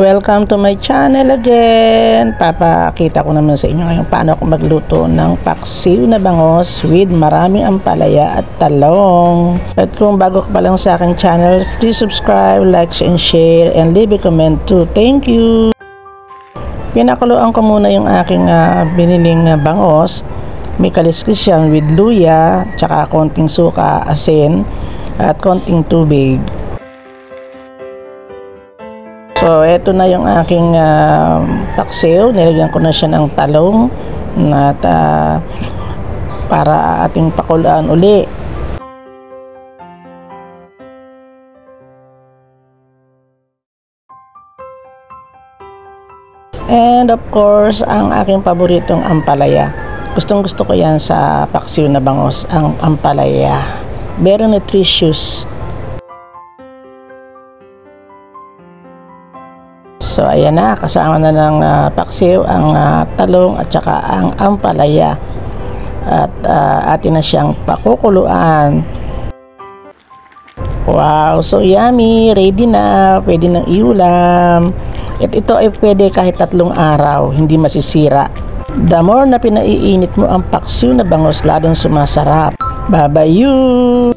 Welcome to my channel again. Papakita ko naman sa inyo ngayon paano ako magluto ng paksiw na bangos with maraming ampalaya at talong. At kung bago ka pa lang sa aking channel, please subscribe, like, and share, and leave a comment too. Thank you. Pinakuluan ko muna yung aking biniling bangos. May kaliskis yan with luya, tsaka konting suka, asin, at konting tubig. So, eto na yung aking paksiw. Nilagyan ko na siya ng talong at para ating pakuluan uli. And of course, ang aking paboritong ampalaya. Gustong gusto ko yan sa paksiw na bangos, ang ampalaya. Very nutritious. So ayan na, kasama na ng paksiw ang talong at saka ang ampalaya. At atin na siyang pakukuluan. Wow, so yummy, ready na, pwede nang iulam. At ito ay pwede kahit 3 araw, hindi masisira. The more na pinaiinit mo ang paksiw na bangos, lalong sumasarap. Bye-bye you!